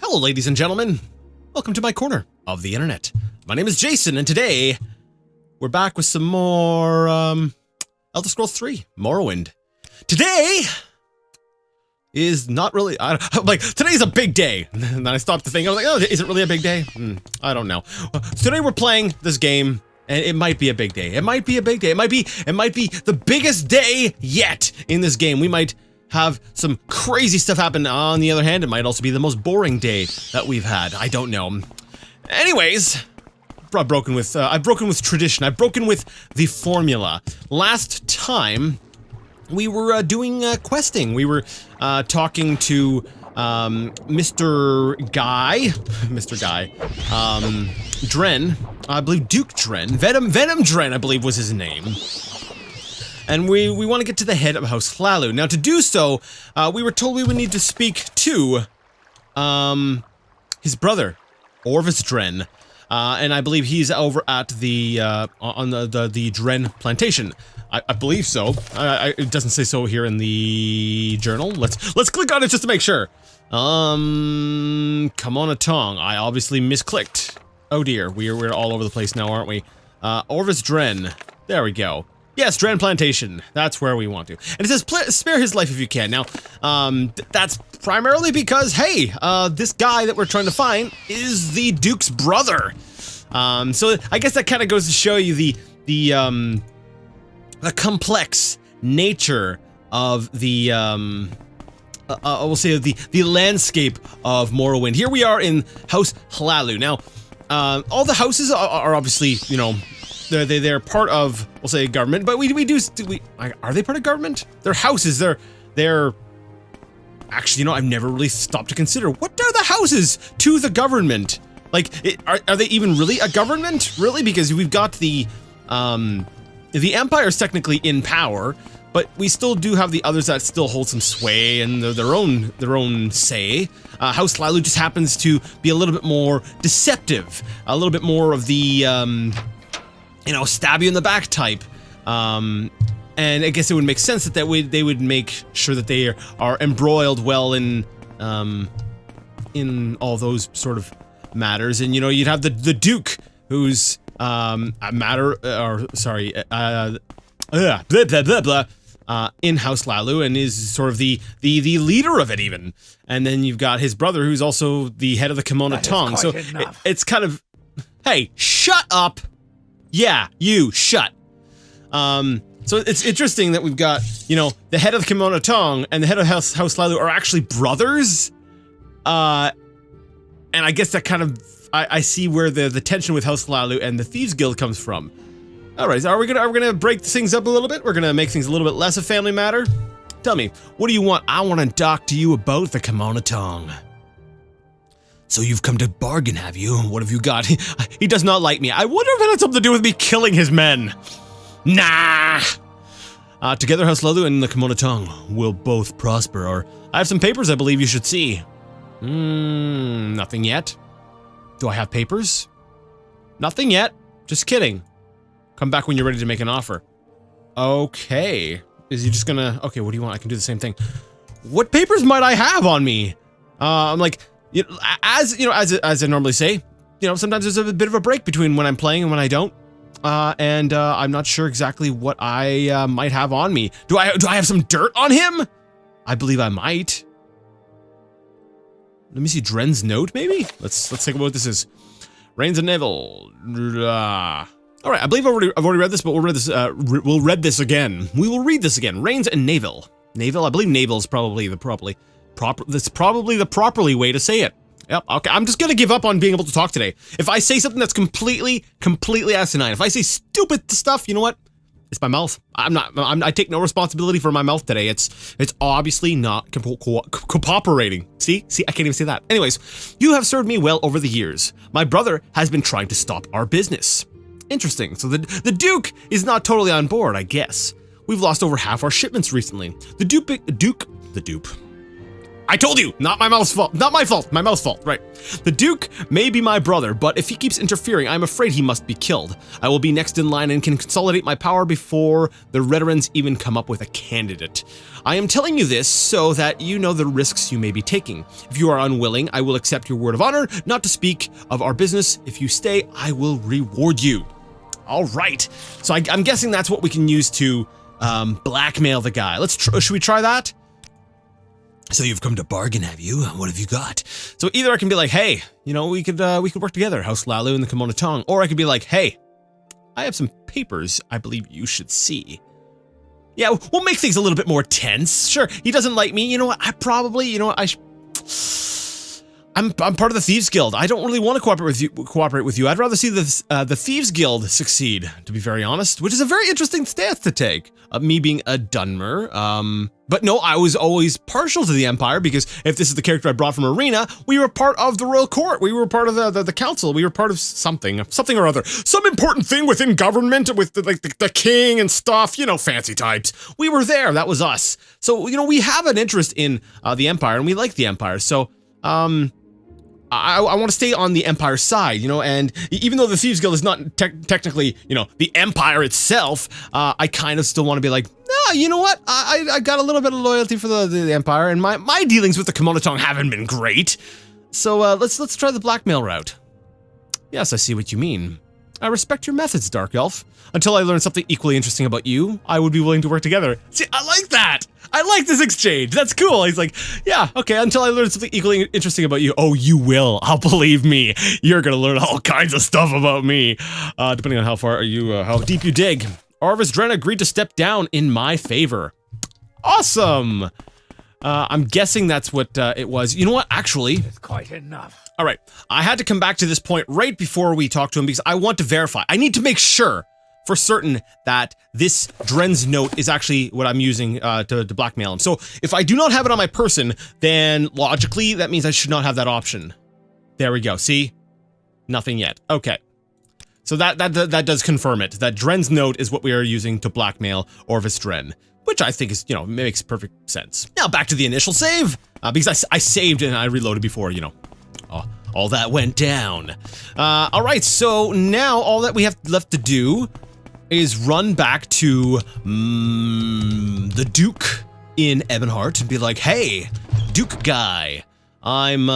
Hello, ladies and gentlemen. Welcome to my corner of the internet. My name is Jason, and today we're back with some more Elder Scrolls 3 Morrowind. Today is not really. Today's a big day. And then I stopped to think. I was like, oh, is it really a big day? I don't know. Today we're playing this game, and it might be a big day. It might be a big day. It might be the biggest day yet in this game. We might have some crazy stuff happen. On the other hand, it might also be the most boring day that we've had. I don't know. Anyways, I've broken with tradition. I've broken with the formula. Last time, we were doing questing. We were talking to Mr. Guy, Dren. I believe Duke Dren, Venom Dren, I believe was his name. And we want to get to the head of House Hlalu. Now, to do so, we were told we would need to speak to his brother, Orvis Dren, and I believe he's over at the on the Dren plantation. I believe so. It doesn't say so here in the journal. Let's click on it just to make sure. Come on a tongue. I obviously misclicked. Oh dear, we're all over the place now, aren't we? Orvis Dren. There we go. Yes, Dren Plantation. That's where we want to. And it says, spare his life if you can. Now, that's primarily because, hey, this guy that we're trying to find is the Duke's brother. So I guess that kind of goes to show you the complex nature of the, we'll say the landscape of Morrowind. Here we are in House Hlalu. Now, all the houses are obviously, you know, they're part of, we'll say, government, but are they part of government? They're houses, they're actually, you know, I've never really stopped to consider, what are the houses to the government? Like, are they even really a government? Really? Because we've got the Empire's technically in power, but we still do have the others that still hold some sway and their own say. House Hlalu just happens to be a little bit more deceptive, a little bit more of the, you know, stab you in the back type. And I guess it would make sense that they would make sure that they are embroiled well in all those sort of matters. And, you know, you'd have the Duke, who's in House Hlalu and is sort of the leader of it even. And then you've got his brother, who's also the head of the Kimono Tong. So it's kind of, hey, shut up. Yeah, you, shut. So it's interesting that we've got, you know, the head of the Kimono Tong and the head of House Hlalu are actually brothers. And I guess that kind of, I see where the tension with House Hlalu and the Thieves Guild comes from. Alright, so are we gonna break things up a little bit? We're gonna make things a little bit less a family matter? Tell me, what do you want? I want to talk to you about the Kimono Tong. So you've come to bargain, have you? What have you got? He does not like me. I wonder if it had something to do with me killing his men. Nah! Together, House Hlalu and the Kimono Tong will both prosper, or I have some papers I believe you should see. Nothing yet. Do I have papers? Nothing yet. Just kidding. Come back when you're ready to make an offer. Okay. Is he just gonna... Okay, what do you want? I can do the same thing. What papers might I have on me? I'm like... You know, as I normally say, you know, sometimes there's a bit of a break between when I'm playing and when I don't, and I'm not sure exactly what I might have on me. Do I have some dirt on him? I believe I might. Let me see Dren's note, maybe. Let's take a look what this is. Rains and Navel. All right, I believe I've already read this, but we'll read this again. We will read this again. Rains and Navel. Navel. I believe Navel is probably that's probably the properly way to say it. Yep, okay, I'm just gonna give up on being able to talk today. If I say something that's completely asinine, if I say stupid stuff, you know what? It's my mouth. I take no responsibility for my mouth today. It's obviously not cooperating. See, I can't even say that. Anyways, you have served me well over the years. My brother has been trying to stop our business. Interesting, so the Duke is not totally on board, I guess. We've lost over half our shipments recently. The Duke I told you, not my mouth's fault. Not my fault, my mouth's fault, right. The Duke may be my brother, but if he keeps interfering, I'm afraid he must be killed. I will be next in line and can consolidate my power before the Redderans even come up with a candidate. I am telling you this so that you know the risks you may be taking. If you are unwilling, I will accept your word of honor not to speak of our business. If you stay, I will reward you. All right, so I'm guessing that's what we can use to blackmail the guy. Should we try that? So you've come to bargain, have you? What have you got? So either I can be like, hey, you know, we could work together, House Lalu and the Kimono Tongue, or I could be like, hey, I have some papers I believe you should see. Yeah, we'll make things a little bit more tense. Sure, he doesn't like me. You know what? I'm part of the Thieves Guild. I don't really want to cooperate with you. I'd rather see the Thieves Guild succeed, to be very honest, which is a very interesting stance to take. Me being a Dunmer. But no, I was always partial to the Empire because if this is the character I brought from Arena, we were part of the Royal Court. We were part of the council. We were part of something or other. Some important thing within government with the king and stuff, you know, fancy types. We were there. That was us. So, you know, we have an interest in the Empire and we like the Empire. So, I want to stay on the Empire side, you know, and even though the Thieves Guild is not technically, you know, the Empire itself, I kind of still want to be like, nah, you know what? I got a little bit of loyalty for the Empire, and my dealings with the Kimono Tongue haven't been great. So let's try the blackmail route. Yes, I see what you mean. I respect your methods, Dark Elf. Until I learn something equally interesting about you, I would be willing to work together. See, I like that. I like this exchange. That's cool. He's like, yeah, okay, until I learn something equally interesting about you. Oh, you will. I'll believe me. You're gonna learn all kinds of stuff about me. Depending on how far how deep you dig. Orvis Dren agreed to step down in my favor. Awesome. I'm guessing that's what it was. You know what? Actually, it's quite enough. All right, I had to come back to this point right before we talk to him because I want to verify. I need to make sure for certain that this Dren's note is actually what I'm using to blackmail him. So if I do not have it on my person, then logically that means I should not have that option. There we go. See? Nothing yet. Okay. So that does confirm it. That Dren's note is what we are using to blackmail Orvis Dren, which I think is, you know, makes perfect sense. Now back to the initial save, because I saved and I reloaded before, you know, all that went down. All right, so now all that we have left to do is run back to the Duke in Ebonheart and be like, hey, Duke guy, I'm,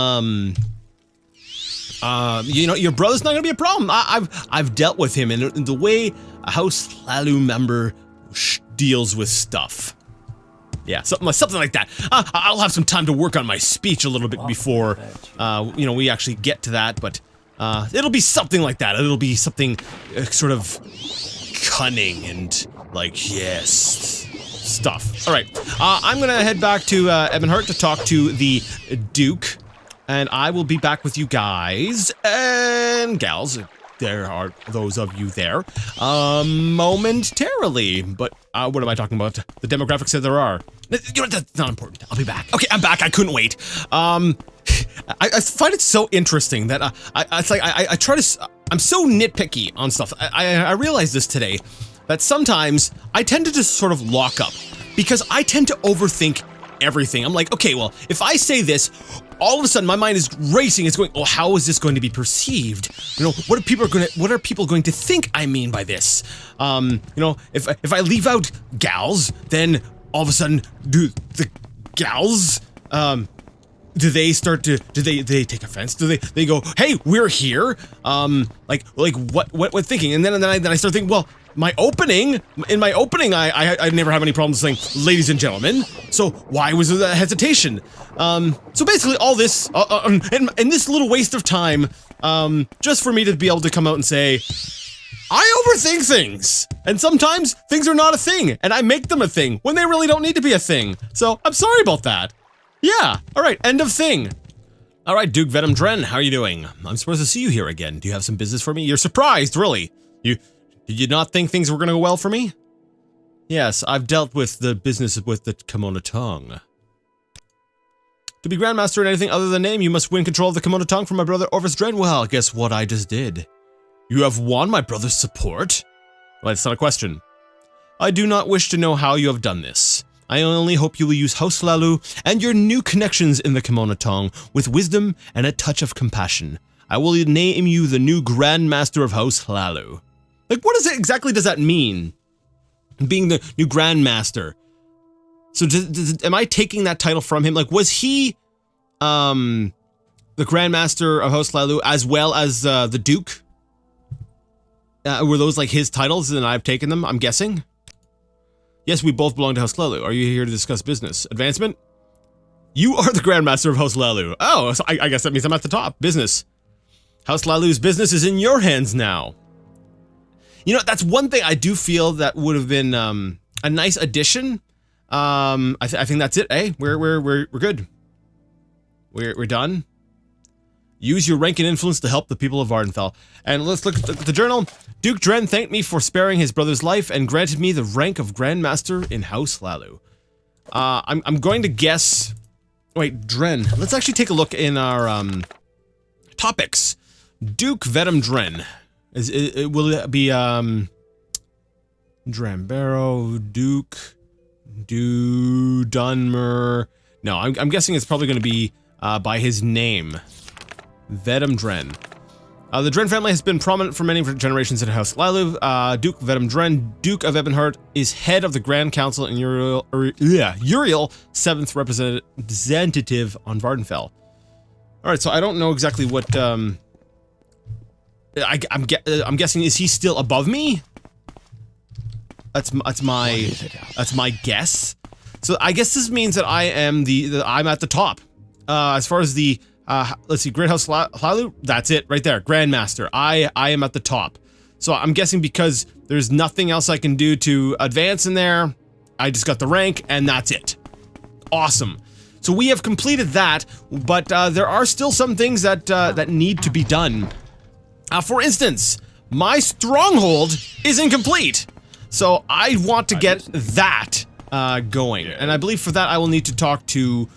you know, your brother's not gonna be a problem. I've dealt with him in the way a House Lalu member deals with stuff. Yeah, something like that. I'll have some time to work on my speech a little bit before, you know, we actually get to that, but it'll be something like that. It'll be something sort of cunning and like, yes, stuff. All right, I'm gonna head back to Ebonheart to talk to the Duke, and I will be back with you guys and gals. There are those of you there, momentarily, but what am I talking about? The demographics that there are. You know, that's not important. I'll be back. Okay, I'm back. I couldn't wait. I find it so interesting that it's like I try to. I'm so nitpicky on stuff. I realized this today, that sometimes I tend to just sort of lock up because I tend to overthink everything. I'm like, okay, well, if I say this, all of a sudden my mind is racing. It's going, oh, how is this going to be perceived? You know, what are people going to think I mean by this? You know, if I leave out gals, then all of a sudden, do the gals, do they take offense? Do they go, hey, we're here? Like what thinking? And then I start thinking, well, in my opening, I never have any problems saying, ladies and gentlemen, so why was there that hesitation? So basically all this, and this little waste of time, just for me to be able to come out and say, I overthink things, and sometimes things are not a thing, and I make them a thing when they really don't need to be a thing. So I'm sorry about that. Yeah, all right, end of thing. All right, Duke Venom Dren, how are you doing? I'm supposed to see you here again. Do you have some business for me? You're surprised, really. Did you not think things were gonna go well for me? Yes, I've dealt with the business with the Kimono Tongue. To be Grandmaster in anything other than name, you must win control of the Kimono Tongue from my brother Orvis Dren. Well, guess what I just did? You have won my brother's support? Well, it's not a question. I do not wish to know how you have done this. I only hope you will use House Hlaalu and your new connections in the Kimono Tongue with wisdom and a touch of compassion. I will name you the new Grandmaster of House Hlaalu. Like, what exactly does that mean? Being the new Grandmaster. So am I taking that title from him? Like, was he the Grandmaster of House Hlaalu as well as the Duke? Were those like his titles and I've taken them, I'm guessing? Yes, we both belong to House Hlaalu. Are you here to discuss business? Advancement? You are the Grandmaster of House Hlaalu. Oh, so I guess that means I'm at the top. Business. House Hlaalu's business is in your hands now. You know, that's one thing I do feel that would have been a nice addition. I think that's it. Hey, we're good. We're done. Use your rank and influence to help the people of Vardenfell. And let's look at the journal. Duke Dren thanked me for sparing his brother's life and granted me the rank of Grandmaster in House Hlaalu. I'm going to guess... Wait, Dren. Let's actually take a look in our topics. Duke Vedum Dren. Will it be Drambarrow, Duke, Dunmer? No, I'm guessing it's probably going to be by his name. Vedum Dren. The Dren family has been prominent for many generations in House Hlaalu. Duke Vedum Dren, Duke of Ebonheart, is head of the Grand Council and Uriel 7th representative on Vardenfell. Alright, so I don't know exactly what, I'm guessing, is he still above me? That's my guess. So I guess this means that I am I'm at the top. As far as the let's see, Great House Hlaalu, that's it right there, Grandmaster. I am at the top. So I'm guessing because there's nothing else I can do to advance in there, I just got the rank and that's it. Awesome. So we have completed that, but there are still some things that need to be done. For instance, my stronghold is incomplete. So I want to get that going. And I believe for that I will need to talk to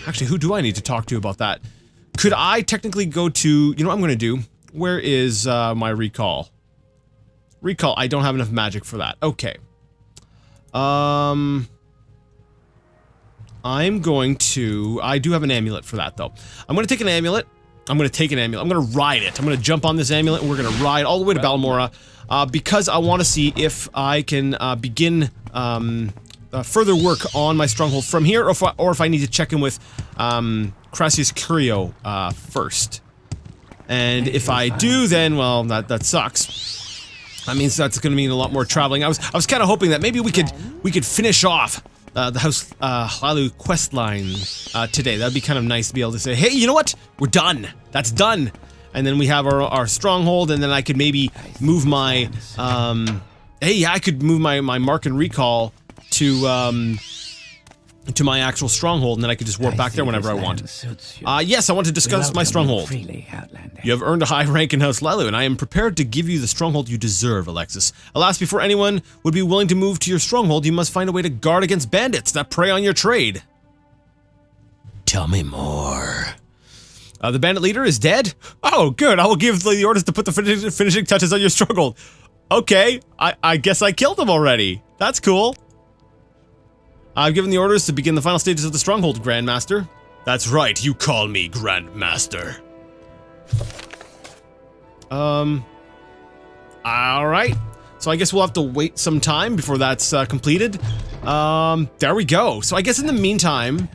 actually, who do I need to talk to about that? Could I technically go to... You know what I'm going to do? Where is my recall? Recall, I don't have enough magic for that. Okay. I'm going to... I do have an amulet for that, though. I'm going to take an amulet. I'm going to ride it. I'm going to jump on this amulet, and we're going to ride all the way to Balmora, because I want to see if I can begin... further work on my stronghold from here, or if I need to check in with Crassius Curio first. And if I do, then, well, that sucks. That means that's going to mean a lot more traveling. I was kind of hoping that maybe we could finish off the House Hlaalu quest line today. That'd be kind of nice to be able to say, hey, you know what? We're done. That's done. And then we have our stronghold, and then I could maybe move my hey, yeah, I could move my mark and recall to my actual stronghold, and then I could just warp back there whenever I want. Yes, I want to discuss my stronghold. You have earned a high rank in House Hlaalu, and I am prepared to give you the stronghold you deserve, Alexis. Alas, before anyone would be willing to move to your stronghold, you must find a way to guard against bandits that prey on your trade. Tell me more. The bandit leader is dead? Oh, good. I will give the orders to put the finishing touches on your stronghold. Okay, I guess I killed him already. That's cool. I've given the orders to begin the final stages of the stronghold, Grandmaster. That's right, you call me Grandmaster. Alright. So I guess we'll have to wait some time before that's completed. There we go. So I guess in the meantime,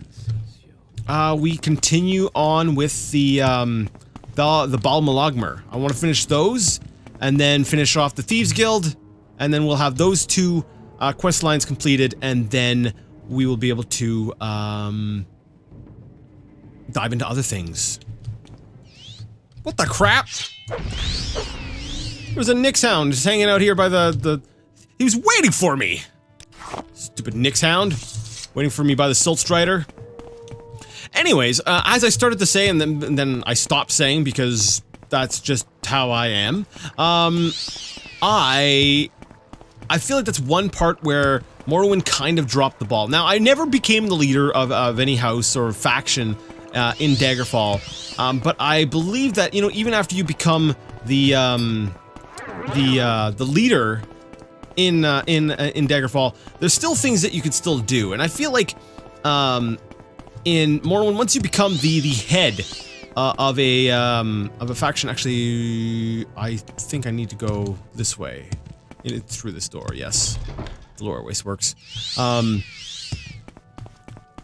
we continue on with the Bal Malagmer. I want to finish those, and then finish off the Thieves Guild, and then we'll have those two quest lines completed, and then we will be able to dive into other things. What the crap? There's a Nyx Hound just hanging out here by the... He was waiting for me! Stupid Nyx Hound. Waiting for me by the Silt Strider. Anyways, as I started to say, and then I stopped saying because that's just how I am, I feel like that's one part where Morrowind kind of dropped the ball. Now, I never became the leader of any house or faction in Daggerfall, but I believe that, you know, even after you become the leader in Daggerfall, there's still things that you can still do, and I feel like in Morrowind, once you become the head of a faction, actually, I think I need to go this way, through this door. Yes, the lower waste works.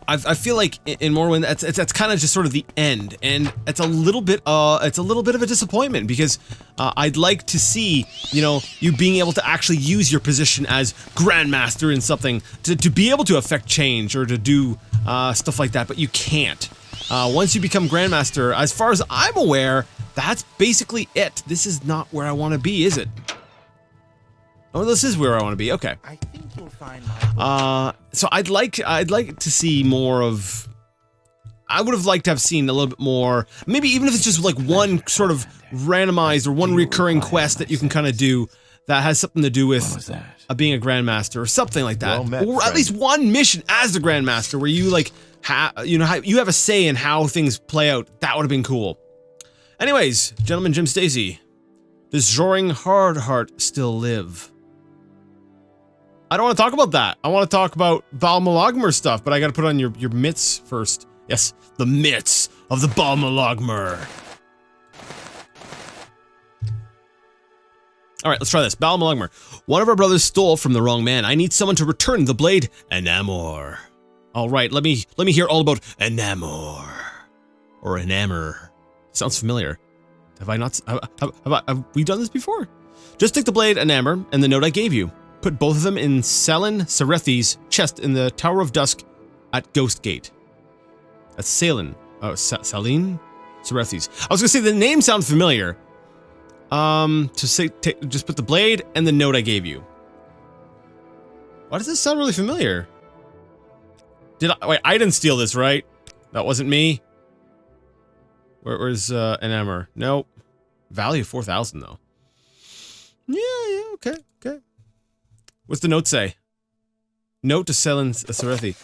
I feel like in Morrowind, that's kind of just sort of the end, and it's a little bit of a disappointment because I'd like to see, you know, you being able to actually use your position as Grandmaster in something to be able to affect change or to do stuff like that, but you can't. Once you become Grandmaster, as far as I'm aware, that's basically it. This is not where I want to be, is it? Oh, this is where I want to be. Okay. I think you'll find so I'd like to see more of. I would have liked to have seen a little bit more. Maybe even if it's just like one sort of randomized or one recurring quest that you can kind of do that has something to do with being a Grandmaster or something like that, or at least one mission as the Grandmaster where you like you have a say in how things play out. That would have been cool. Anyways, gentleman Jim Stacy, does Zoring Hardheart still live? I don't want to talk about that. I want to talk about Balmalogmer stuff, but I got to put on your mitts first. Yes, the mitts of the Balmalogmer. All right, let's try this. Balmalogmer. One of our brothers stole from the wrong man. I need someone to return the blade. Enamor. All right, let me hear all about Enamor or Enamor. Sounds familiar. Have I not? Have we done this before? Just take the blade, Enamor, and the note I gave you. Put both of them in Salin Serethi's chest in the Tower of Dusk at Ghost Gate. That's Salin. Oh, Salin Serethi's. I was gonna say the name sounds familiar. Just put the blade and the note I gave you. Why does this sound really familiar? Wait, I didn't steal this, right? That wasn't me. Where's Enamor? Nope. Value 4,000 though. Yeah, okay. What's the note say? Note to Salin Serethi.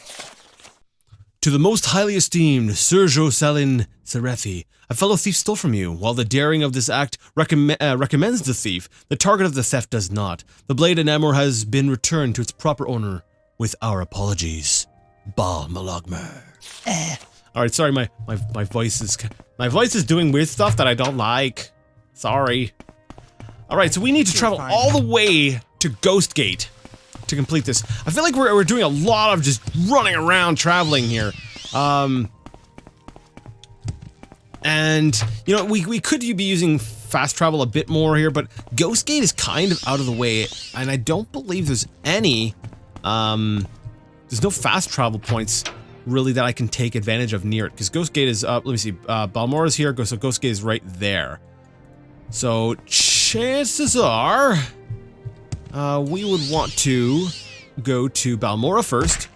To the most highly esteemed Sergio Salin Serethi, a fellow thief stole from you. While the daring of this act recommends the thief, the target of the theft does not. The blade Enamor has been returned to its proper owner with our apologies. Balmalogmer. All right, sorry, my voice is doing weird stuff that I don't like. Sorry. All right, so we need to travel all the way to Ghost Gate to complete this. I feel like we're doing a lot of just running around traveling here. And you know, we could be using fast travel a bit more here, but Ghost Gate is kind of out of the way, and I don't believe there's any there's no fast travel points really that I can take advantage of near it, because Ghost Gate is let me see, Balmora is here, so Ghost Gate is right there. So chances are we would want to go to Balmora first,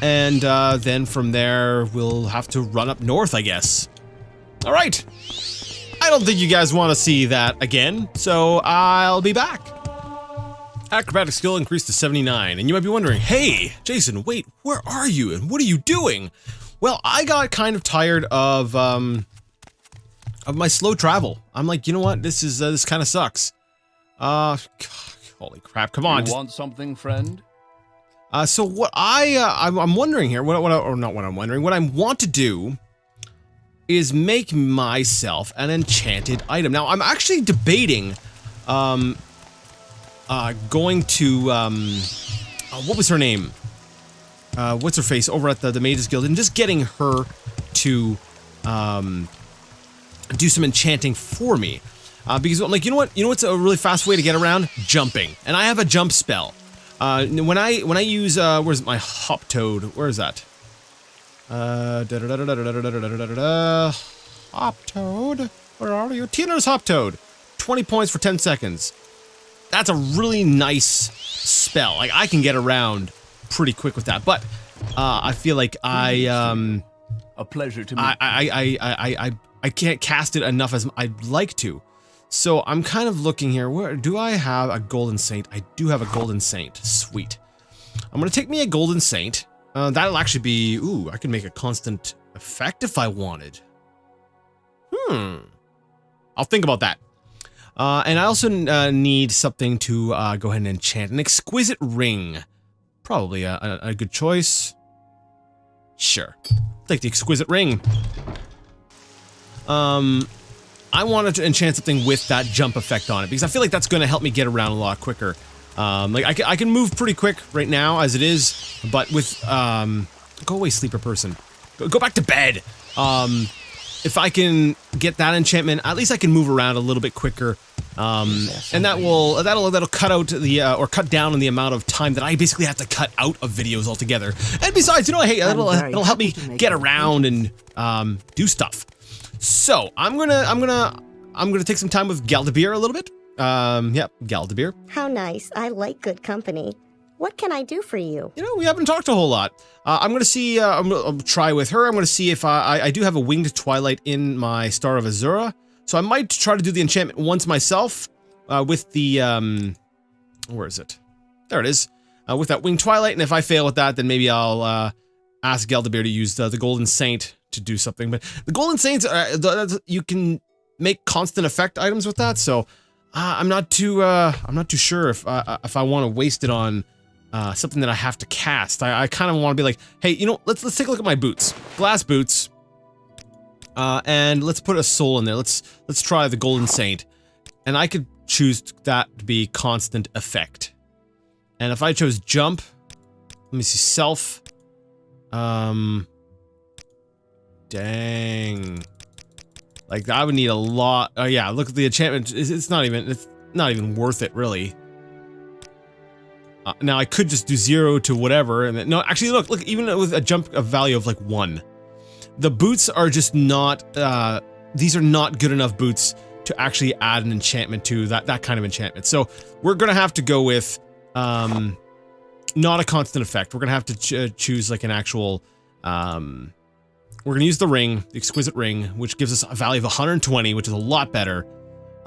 and then from there we'll have to run up north, I guess. All right. I don't think you guys want to see that again, so I'll be back. Acrobatic skill increased to 79, and you might be wondering, hey, Jason, wait, where are you and what are you doing? Well, I got kind of tired of my slow travel. I'm like, you know what, this kind of sucks. God, holy crap, come on. You want something, friend? So what I'm wondering here, what I want to do is make myself an enchanted item. Now, I'm actually debating, going to, what was her name? What's her face over at the Mages Guild, and just getting her to, do some enchanting for me. Because, like, you know what's a really fast way to get around? Jumping. And I have a jump spell. When I use, where's my Hop Toad? Where is that? Hop Toad? Where are you? Tina's Hop Toad. 20 points for 10 seconds. That's a really nice spell. Like, I can get around pretty quick with that. But, I feel like a pleasure to meet I can't cast it enough as I'd like to. So I'm kind of looking here. Where do I have a Golden Saint? I do have a Golden Saint. Sweet. I'm gonna take me a Golden Saint. That'll actually be, ooh, I can make a constant effect if I wanted. I'll think about that. And I also need something to go ahead and enchant. An exquisite ring. Probably a good choice. Sure. Take the exquisite ring. I wanted to enchant something with that jump effect on it, because I feel like that's going to help me get around a lot quicker. Like, I can move pretty quick right now as it is, but with, go away, sleeper person. Go back to bed. If I can get that enchantment, at least I can move around a little bit quicker. And that'll cut out the, or cut down on the amount of time that I basically have to cut out of videos altogether. And besides, you know, hey, it'll help me get around and, do stuff. So, I'm gonna take some time with Galde Beer a little bit. Yep, Galde Beer. How nice. I like good company. What can I do for you? You know, we haven't talked a whole lot. I'm gonna see, I'll try with her. I'm gonna see if I do have a Winged Twilight in my Star of Azura. So I might try to do the enchantment once myself, with the, where is it? There it is. With that Winged Twilight, and if I fail with that, then maybe I'll, ask Galde Beer to use the Golden Saint to do something. But the Golden Saints, you can make constant effect items with that, so I'm not too sure if I want to waste it on something that I have to cast. I kind of want to be like, hey, you know, let's take a look at my boots, glass boots, and let's put a soul in there. Let's try the Golden Saint, and I could choose that to be constant effect. And if I chose jump, let me see, self. Dang. Like, I would need a lot. Oh yeah, look at the enchantment. It's not even worth it, really. Now I could just do 0 to whatever, and then, no, actually, look, even with a jump value of like 1, the boots are just not. These are not good enough boots to actually add an enchantment to that kind of enchantment. So we're gonna have to go with not a constant effect. We're gonna have to choose like an actual. We're gonna use the ring, the exquisite ring, which gives us a value of 120, which is a lot better.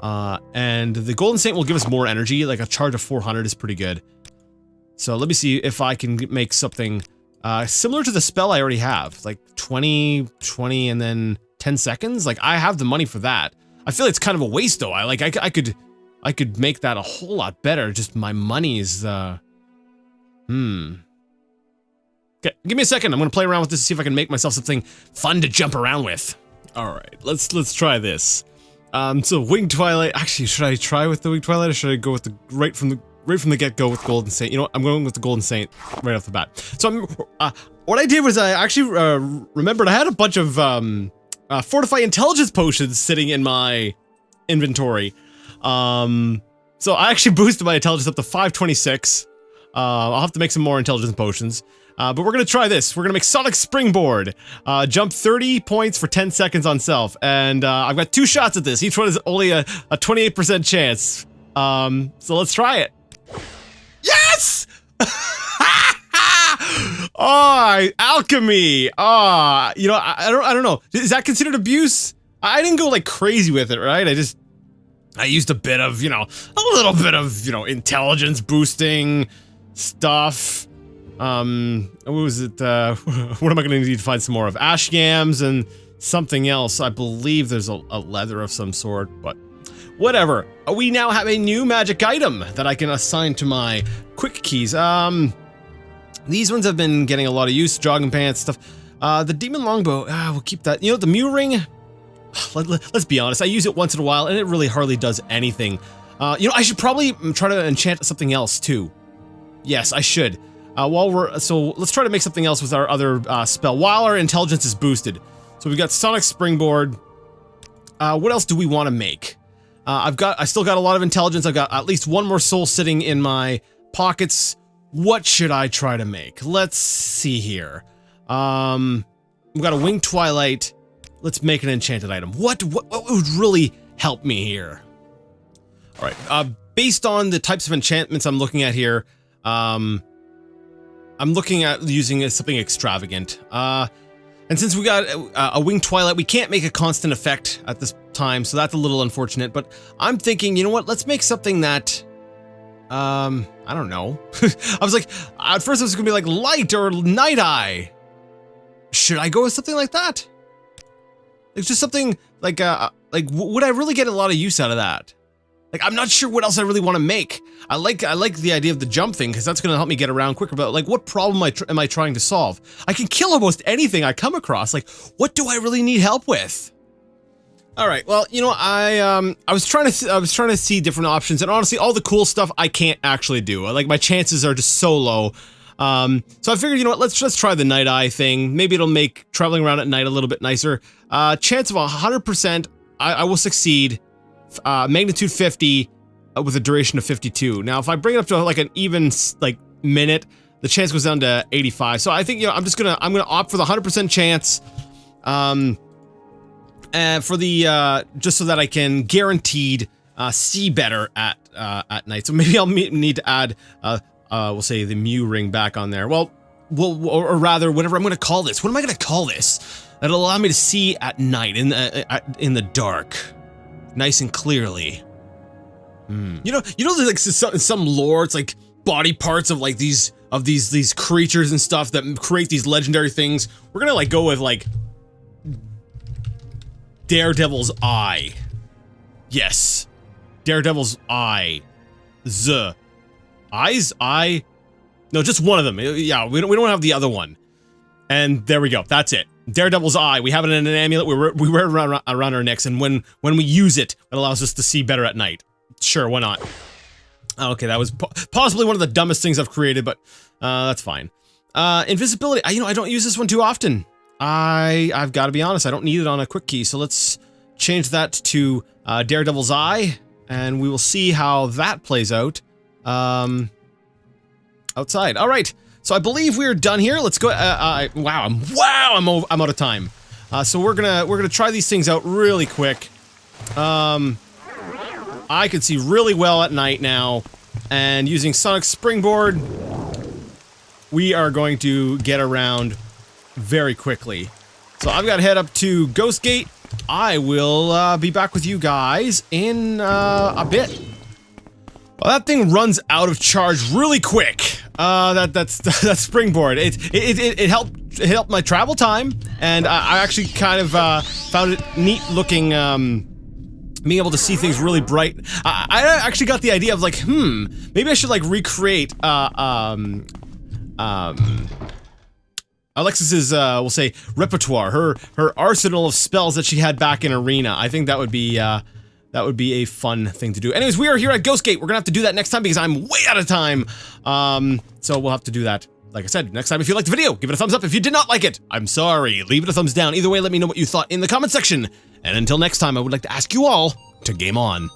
And the Golden Saint will give us more energy, like a charge of 400 is pretty good. So let me see if I can make something similar to the spell I already have, like 20, and then 10 seconds. Like, I have the money for that. I feel it's kind of a waste though. I could make that a whole lot better. Just my money is Okay, give me a second. I'm gonna play around with this to see if I can make myself something fun to jump around with. All right, let's try this. So Winged Twilight. Actually, should I try with the Winged Twilight, or should I go with the right from the get-go with Golden Saint? You know what? I'm going with the Golden Saint right off the bat. So what I did was I actually remembered I had a bunch of Fortify Intelligence potions sitting in my inventory. So I actually boosted my intelligence up to 526. I'll have to make some more intelligence potions. But we're gonna try this. We're gonna make Sonic Springboard. Jump 30 points for 10 seconds on self. And I've got 2 shots at this. Each one is only a 28% chance. So let's try it. Yes! Oh, alchemy. Oh, you know, I don't know. Is that considered abuse? I didn't go like crazy with it, right? I used a bit of, you know, a little bit of, you know, intelligence boosting stuff. What was it, what am I gonna need to find some more of? Ash yams and something else. I believe there's a leather of some sort, but whatever. We now have a new magic item that I can assign to my quick keys. These ones have been getting a lot of use, jogging pants, stuff. The demon longbow, we'll keep that. You know, the Mew ring, let's be honest, I use it once in a while and it really hardly does anything. You know, I should probably try to enchant something else too. Yes, I should. So let's try to make something else with our other spell while our intelligence is boosted. So we've got Sonic Springboard. What else do we want to make? I still got a lot of intelligence. I've got at least 1 more soul sitting in my pockets. What should I try to make? Let's see here. We've got a Winged Twilight. Let's make an enchanted item. What would really help me here? All right. Based on the types of enchantments I'm looking at here, I'm looking at using something extravagant. And since we got a Winged Twilight, we can't make a constant effect at this time, so that's a little unfortunate. But I'm thinking, you know what? Let's make something that, I don't know. I was like, at first it was gonna be like light or night eye. Should I go with something like that? It's just something like would I really get a lot of use out of that? Like, I'm not sure what else I really want to make. I like the idea of the jump thing, because that's going to help me get around quicker, but, like, what problem am I trying to solve? I can kill almost anything I come across. Like, what do I really need help with? All right, well, you know, I was trying to see different options, and honestly, all the cool stuff I can't actually do. Like, my chances are just so low. So I figured, you know what, let's just try the night eye thing. Maybe it'll make traveling around at night a little bit nicer. Chance of 100%, I will succeed. Magnitude 50 with a duration of 52. Now, if I bring it up to like an even like minute, the chance goes down to 85. So I think, you know, I'm gonna opt for the 100% chance, and for the just so that I can guaranteed see better at night. So maybe I'll need to add we'll say the Mew ring back on there. Well, or rather, whatever I'm gonna call this. What am I gonna call this? That'll allow me to see at night in the dark. Nice and clearly. You know, there's like some lore, it's like body parts of like these creatures and stuff that create these legendary things. We're gonna like go with like Daredevil's Eye. Yes, Daredevil's Eye. Eyes. No, just one of them. Yeah, we don't have the other one. And there we go. That's it. Daredevil's Eye. We have it in an amulet. We wear it around our necks, and when we use it, it allows us to see better at night. Sure, why not? Okay, that was possibly one of the dumbest things I've created, but that's fine. Invisibility. You know, I don't use this one too often. I've got to be honest. I don't need it on a quick key, so let's change that to Daredevil's Eye, and we will see how that plays out outside. All right. So I believe we're done here. Let's go. Wow, I'm out of time. So we're gonna try these things out really quick. I can see really well at night now, and using Sonic's Springboard, we are going to get around very quickly. So I've got to head up to Ghost Gate. I will be back with you guys in a bit. Well, that thing runs out of charge really quick. That springboard. It helped my travel time, and I actually kind of found it neat looking. Being able to see things really bright. I actually got the idea of like, maybe I should like recreate Alexis's we'll say repertoire, her arsenal of spells that she had back in Arena. I think that would be a fun thing to do. Anyways, we are here at Ghost Gate. We're gonna have to do that next time because I'm way out of time. So we'll have to do that. Like I said, next time if you liked the video, give it a thumbs up. If you did not like it, I'm sorry. Leave it a thumbs down. Either way, let me know what you thought in the comment section. And until next time, I would like to ask you all to game on.